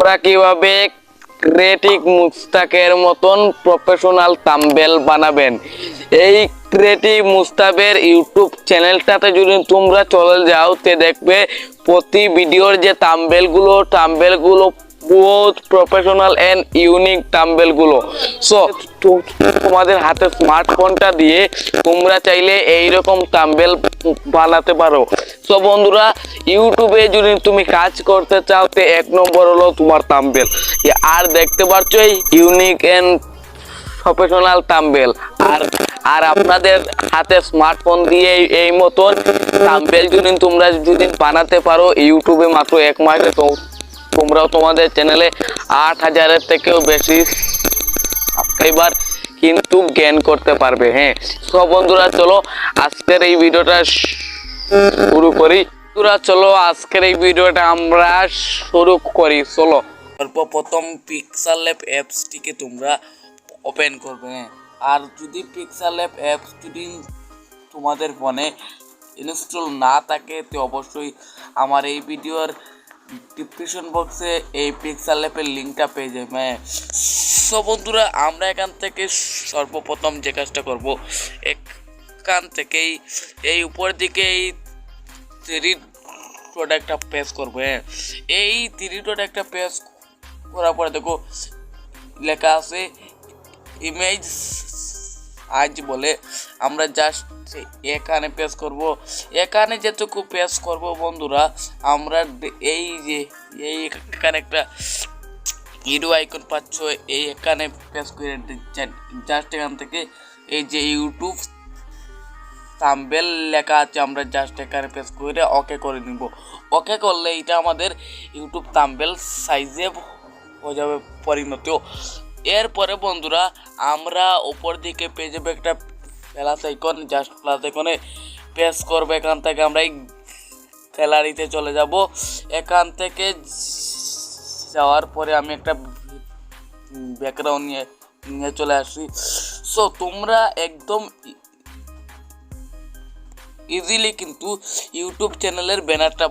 তোমরা কিভাবে ক্রিয়েটিভ মুস্তাকের মতন প্রফেশনাল থাম্বনেল বানাবেন। এই ক্রিয়েটিভ মুস্তাকের ইউটিউব চ্যানেলটাতে যদি তোমরা চলে যাও তে দেখবে প্রতি ভিডিওর যে থাম্বনেলগুলো বহুত প্রফেশনাল এন্ড ইউনিক থাম্বনেলগুলো। সো তোমাদের হাতে স্মার্টফোনটা দিয়ে তোমরা চাইলে এইরকম থাম্বনেল বানাতে পারো। সো বন্ধুরা, ইউটিউবে যদি তুমি কাজ করতে চাও তে এক নম্বর হলো তোমার থাম্বনেল। আর দেখতে পাচ্ছ এই ইউনিক এন্ড প্রফেশনাল থাম্বনেল। আর আপনাদের হাতে স্মার্টফোন দিয়ে এই মতন থাম্বনেল তোমরা যদি বানাতে পারো ইউটিউবে মাত্র এক মাসে তো তোমরাও তোমাদের চ্যানেলে 8,000-এর থেকেও বেশি সাবস্ক্রাইবার কিন্তু গেইন করতে পারবে। হ্যাঁ, সব বন্ধুরা চলো আজকের এই ভিডিওটা শুরু করি। আজকের এই ভিডিওটা আমরা শুরু করি। চলো, সর্বপ্রথম PixelLab অ্যাপসটিকে তোমরা ওপেন করবে। আর যদি PixelLab অ্যাপস যদি তোমাদের ফোনে ইনস্টল না থাকে তো অবশ্যই আমার এই ভিডিওর ডিসক্রিপশন বক্সে এই PixelLab এর লিঙ্কটা পেয়ে যাবে। সো বন্ধুরা, আমরা এখান থেকে সর্বপ্রথম যে কাজটা করব, এখান থেকেই এই উপর দিকে এই 3 ডট একটা প্রেস করব। এই 3 ডট একটা প্রেস করার পরে দেখো লেখা আছে ইমেজ আজ বলে, আমরা জাস্ট এখানে প্রেস করব। এখানে যেটুকু প্রেস করব বন্ধুরা, আমরা এই যে এখানে একটা ভিডিও আইকন পাচ্ছ, এই এখানে প্রেস করে জাস্ট এখান থেকে এই যে ইউটিউব থাম্বনেল লেখা আছে, আমরা জাস্ট এখানে প্রেস করে ওকে করে নিব। ওকে করলে এটা আমাদের ইউটিউব থাম্বনেল সাইজে হয়ে যাবে পরিণত। এরপরে বন্ধুরা, আমরা উপর দিকে পেয়ে যাবে একটা প্লাস আইকন, জাস্ট প্লাস আইকনে প্রেস করবো। এখান থেকে আমরা এই গ্যালারিতে চলে যাব। এখান থেকে যাওয়ার পরে আমি একটা ব্যাকগ্রাউন্ড নিয়ে চলে আসি। সো তোমরা একদম ইজিলি কিন্তু ইউটিউব চ্যানেলের ব্যানারটা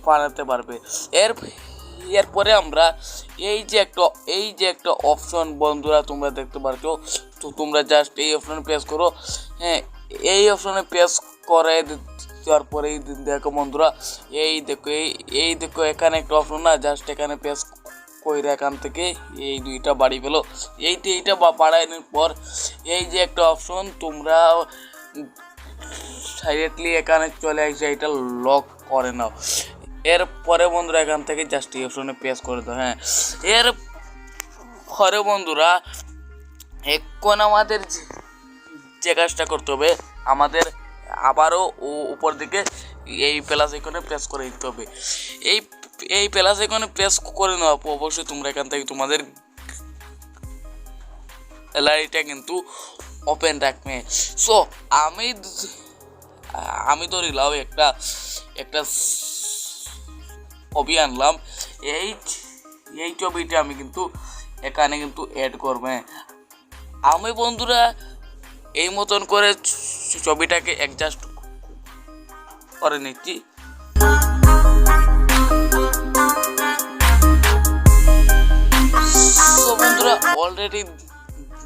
বানাতে পারবে। এরপরে আমরা এই যে একটা অপশন বন্ধুরা তোমরা দেখতে পাচ্ছ, তো তোমরা জাস্ট এই অপশনে প্রেস করো। হ্যাঁ, এই অপশনে প্রেস করে দেওয়ার পরেই দেখো বন্ধুরা, এই দেখো এখানে একটা অপশন না, জাস্ট এখানে প্রেস করে এখান থেকে এই দুইটা বাড়ি পেলো। এইটা বাড়ানোর পর এই যে একটা অপশন তোমরা ডাইরেক্টলি এখানে চলে আসে এটা লক করে নাও। এরপরে বন্ধুরা এখান থেকে জাস্ট এই অপশনে প্রেস করে দাও। হ্যাঁ, এর পরে বন্ধুরা এখন আমাদের যে কাজটা করতে হবে, আমাদের আবারও উপর দিকে এই প্লাস আইকনে প্রেস করে দিতে হবে। এই প্লাস আইকনে প্রেস করে নেওয়া অবশ্যই তোমরা এখান থেকে তোমাদের গ্যালারিটা কিন্তু ওপেন রাখবে। সো আমি ধরিলাম একটা ছবি আনলাম। এই ছবিটা আমি কিন্তু এখানে কিন্তু অ্যাড করবে। আমি বন্ধুরা এই মতন করে ছবিটাকে অ্যাডজাস্ট করে নিচ্ছি। তো বন্ধুরা অলরেডি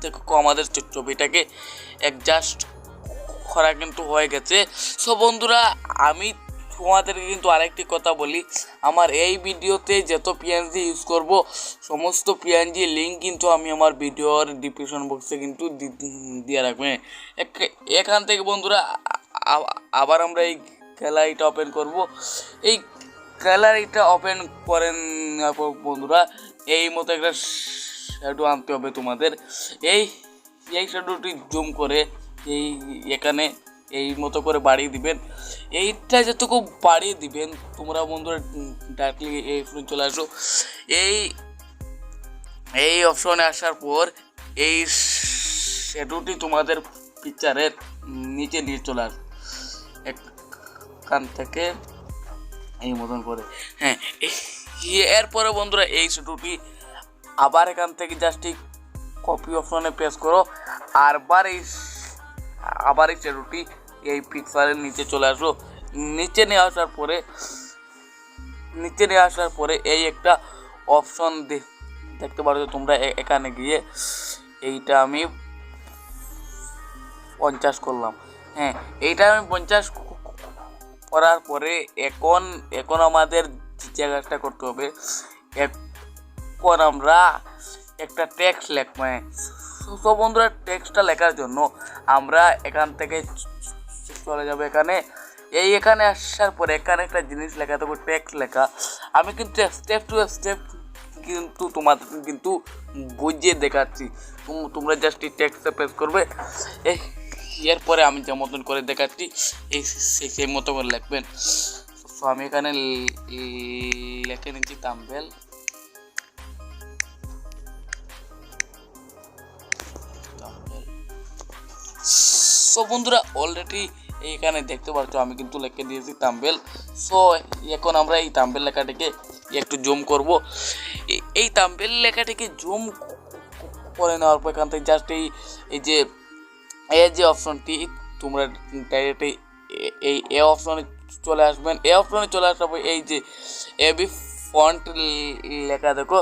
দেখো আমাদের ছবিটাকে অ্যাডজাস্ট করা কিন্তু হয়ে গেছে। সো বন্ধুরা, আমি তোমাদেরকে কিন্তু আরেকটি কথা বলি, আমার এই ভিডিওতে যত পিএনজি ইউজ করব সমস্ত পিএনজি লিঙ্ক কিন্তু আমি আমার ভিডিওর ডিসক্রিপশন বক্সে কিন্তু দিয়ে রাখবে। এখান থেকে বন্ধুরা আবার আমরা এই গ্যালারিটা ওপেন করব। এই গ্যালারিটা ওপেন করেন বন্ধুরা এই মতো একটা শ্যাডো আনতে হবে তোমাদের। এই শ্যাডোটি জুম করে এখানে এই মতো করে বাড়িয়ে দিবেন। এইটা যেটুকু বাড়িয়ে দিবেন তোমরা বন্ধুরা ডাইরেক্টলি এই অপশনে চলে আসো। এই অপশনে আসার পর এই শ্যাডোটি তোমাদের পিকচারের নিচে নিয়ে চলে আসো এখান থেকে এই মতন করে। হ্যাঁ, এরপরে বন্ধুরা এই শ্যাডোটি আবার এখান থেকে জাস্ট কপি অপশনে প্রেস করো। আবার এই শ্যাডোটি এই পিক্সেলের নিচে চলে আসো। নিচে নিয়ে আসার পরে এই একটা অপশন দেখতে পারছো তোমরা এখানে গিয়ে এইটা আমি 50 করলাম। হ্যাঁ, এইটা আমি 50 করার পরে এখন আমাদের যে কাজটা করতে হবে, এখন আমরা একটা টেক্সট লিখব। তো বন্ধুরা টেক্সটটা লেখার জন্য আমরা এখান থেকে চলে যাব এখানে আসার পরে এখানে একটা জিনিস লেখা দেবো, টেক্সট লেখা। আমি কিন্তু স্টেপ টু স্টেপ কিন্তু তোমাদের কিন্তু বুঝিয়ে দেখাচ্ছি, তোমরা জাস্ট এই টেক্সটটা প্রেস করবে, এরপরে আমি যে মতন করে দেখাচ্ছি সেই মতো করে লিখবেন। তো আমি এখানে লিখে নিচ্ছি থাম্বনেল। সো বন্ধুরা অলরেডি এখানে দেখতে পাচ্ছ আমি কিন্তু লিখে দিয়েছি থাম্বনেল। সো এখন আমরা এই থাম্বনেল লেখাটিকে একটু জুম করব। এই থাম্বনেল লেখাটিকে জুম করে নেওয়ার পর এখান থেকে জাস্ট এই যে অপশনটি তোমরা ডাইরেক্ট এই অপশনে চলে আসবেন। এই অপশনে চলে আসার পর এই যে এবি ফন্ট লেখা দেখো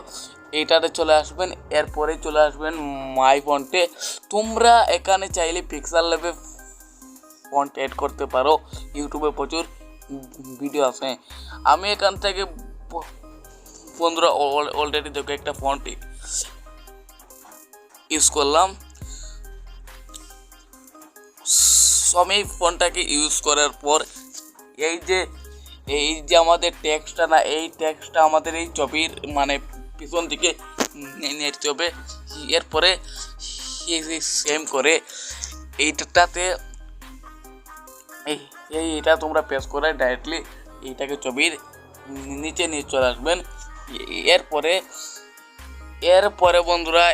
এইটাতে চলে আসবেন। এরপরে চলে আসবেন মাই ফন্টে। তোমরা এখানে চাইলে PixelLab ফন্ট অ্যাড করতে পারো, ইউটিউবে প্রচুর ভিডিও আছে। আমি এখান থেকে বন্ধুরা অলরেডি দেখো একটা ফন্ট ইউজ করলাম। আমি এই ফন্টটাকে ইউজ করার পর এই যে আমাদের টেক্সটটা না, এই টেক্সটটা আমাদের এই ছবির মানে পিছন দিকে নিতে হবে। এরপরে সেম করে এইটাতে এইটা তোমরা প্রেস করে ডাইরেক্টলি এইটাকে ছবির নিচে নিয়ে চলে আসবেন। এরপরে বন্ধুরা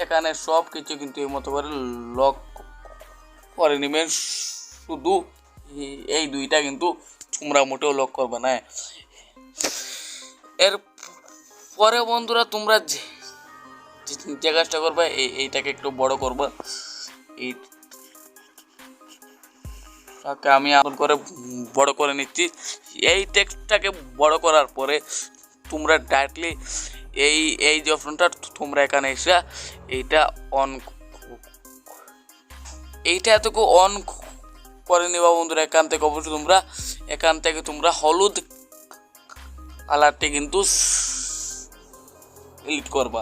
এখানে সব কিছু কিন্তু এই মতো করে লক করে নেবেন, শুধু এই দুইটা কিন্তু তোমরা মোটেও লক করবে না। এরপরে বন্ধুরা তোমরা যে কাজটা করবে এইটাকে একটু বড় করবে। এইটাকে আমি এখন করে বড় করে নিচ্ছি। এই টেক্সটটাকে বড় করার পরে তোমরা ডাইরেক্টলি এই যে অপশনটা তোমরা এখানে এসে এইটা এতটুকু অন করে নিবা বন্ধুরা। এখান থেকে অবশ্যই তোমরা হলুদ কালারটি কিন্তু সিলেক্ট করবা।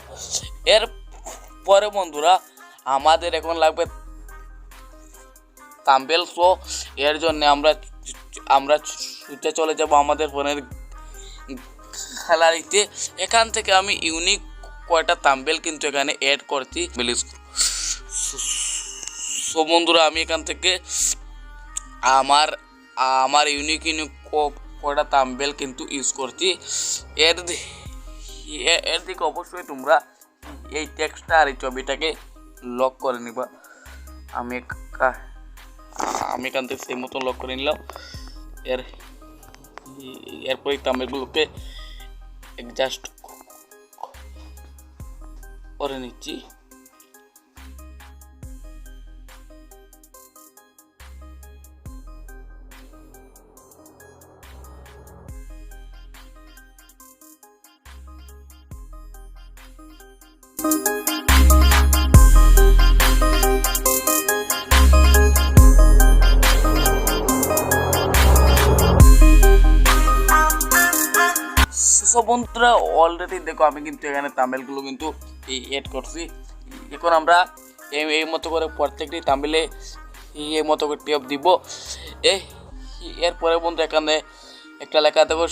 এরপরে বন্ধুরা আমাদের এখন লাগবে থাম্বনেল। সো এর জন্য আমরা চলে যাব আমাদের ফোনের গ্যালারিতে। এখান থেকে আমি ইউনিক কয়টা থাম্বনেল কিন্তু এখানে অ্যাড করছি। সো বন্ধুরা আমি এখান থেকে আমার ইউনিক কয়টা থাম্বনেল কিন্তু ইউজ করছি। এর দিকে অবশ্যই তোমরা এই টেক্সটটা আর এই ছবিটাকে লক করে নিবা। আমি এখান থেকে সেই মতো লক করে নিলাম। এরপর এই থাম্বনেলগুলোকে অ্যাডজাস্ট করে নিচ্ছি। বন্ধুরা অলরেডি দেখো আমি কিন্তু এখানে থাম্বনেলগুলো কিন্তু এড করছি। এখন আমরা এই মতো করে প্রত্যেকটি থাম্বনেলে এই মতো করে টেপ দিব। এরপরে বন্ধু এখানে একটা লেখা দেবো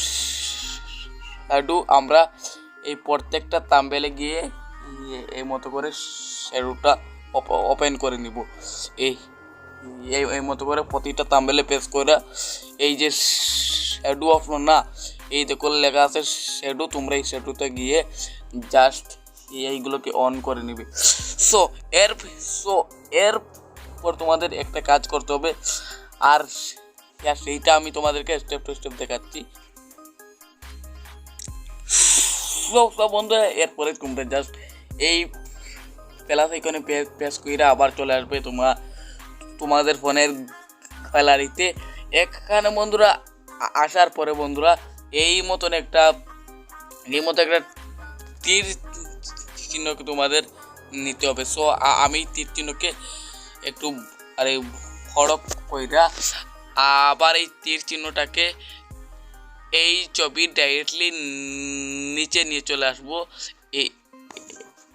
শ্যাডো। আমরা এই প্রত্যেকটা থাম্বনেলে গিয়ে এই মতো করে শ্যাডোটা ওপেন করে নিব। এই মতো করে প্রতিটা থাম্বনেলে প্রেস করে এই যে শ্যাডো অপশন না, এই দেখো লেখা আছে শ্যাডো, তোমরা এই শ্যাডোতে গিয়ে জাস্ট এইগুলোকে অন করে নিবে। সো এরপর তোমাদের একটা কাজ করতে হবে, আর সেইটা আমি তোমাদেরকে স্টেপ টু স্টেপ দেখাচ্ছি। সো বন্ধুরা এরপরে তোমরা জাস্ট এই প্লাস আইকনে প্রেস করে আবার চলে আসবে তোমাদের ফোনের গ্যালারিতে। এখানে বন্ধুরা আসার পরে বন্ধুরা এই মতো একটা তীর চিহ্নকে তোমাদের নিতে হবে। সো আমি তীর চিহ্নকে একটু আরে বড় কইরা আবার এই তীর চিহ্নটাকে এই ছবির ডাইরেক্টলি নিচে নিয়ে চলে আসবো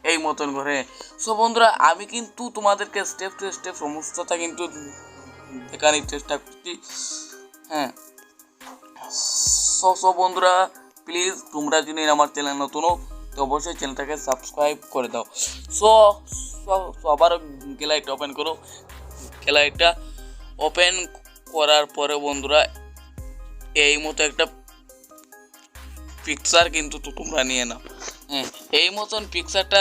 এই মতন করে। সো বন্ধুরা আমি কিন্তু তোমাদেরকে স্টেপ টু স্টেপ সমস্তটা কিন্তু দেখানোর চেষ্টা করছি। হ্যাঁ, সো বন্ধুরা প্লিজ তোমরা যদি আমার চ্যানেল নতুন হও তো অবশ্যই চ্যানেলটাকে সাবস্ক্রাইব করে দাও। সো আবার গ্যালারিটা ওপেন করো। গ্যালারিটা ওপেন করার পরে বন্ধুরা এই মতো একটা পিকচার কিন্তু তোমরা নিয়ে নাও। হ্যাঁ, এই মতন পিকচারটা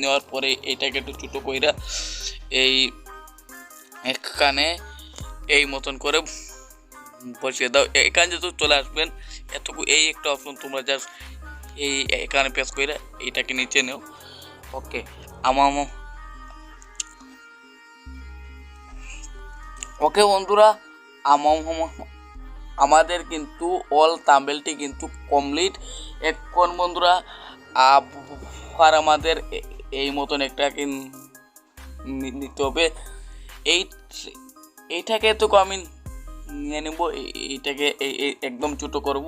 নেওয়ার পরে এইটাকে একটু ছোটো কইরা এই এখানে এই মতন করে বসিয়ে দাও। এখানে যেহেতু চলে আসবেন এতটুকু এই একটা অপশন তোমরা জাস্ট এই এখানে প্রেস করে এইটাকে নিচে নেও। ওকে, ওকে বন্ধুরা আমাদের কিন্তু অল থাম্বনেলটি কিন্তু কমপ্লিট। এখন বন্ধুরা আর আমাদের এই মতন একটা নিতে হবে। এইটাকে তো আমি নিয়ে নেব, এইটাকে একদম ছোটো করব।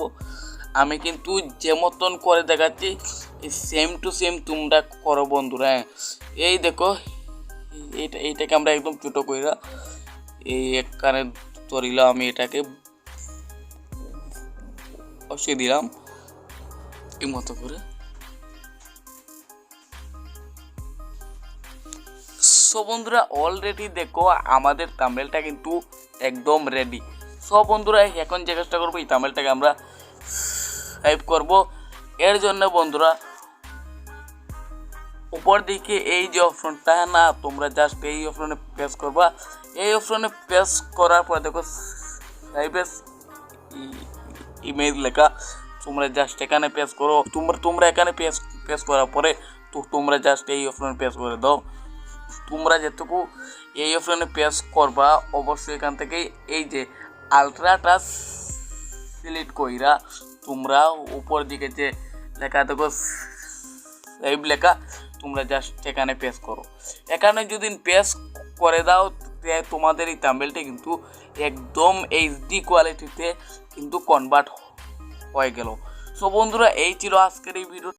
আমি কিন্তু যে মতন করে দেখাচ্ছি সেম টু সেম তোমরা করো বন্ধুরা। এই দেখো এইটাকে আমরা একদম ছোটো করে এই এখানে ধরিলাম, আমি এটাকে বসিয়ে দিলাম এই মতো করে। সো বন্ধুরা অলরেডি দেখো আমাদের থাম্বনেলটা কিন্তু একদম রেডি। সো বন্ধুরা এখন যে কাজটা করবো এই থাম্বনেলটাকে আমরা সেভ করব। এর জন্য বন্ধুরা উপর দিকে এই যে অপশনটা না তোমরা জাস্ট এই অপশনে প্রেস করবা। এই অপশনে প্রেস করার পর দেখো সেভ এস ইমেজ লেখা, তোমরা জাস্ট এখানে প্রেস করো। তোমরা এখানে প্রেস করার পরে তোমরা জাস্ট এই অপশনে প্রেস করে দাও। তোমরা যেটুকু এই অপশনে প্রেস করবা অবশ্যই এখান থেকে এই যে আলট্রাটা সিলেক্ট কইরা তোমরা উপর দিকে যে লেখা দেখো সেভ লেখা তোমরা জাস্ট এখানে প্রেস করো। এখানে যদি প্রেস করে দাও তোমাদের এই থাম্বনেলটি কিন্তু একদম এইচডি কোয়ালিটিতে কিন্তু কনভার্ট হয়ে গেল। সো বন্ধুরা এই ছিল আজকের এই ভিডিও।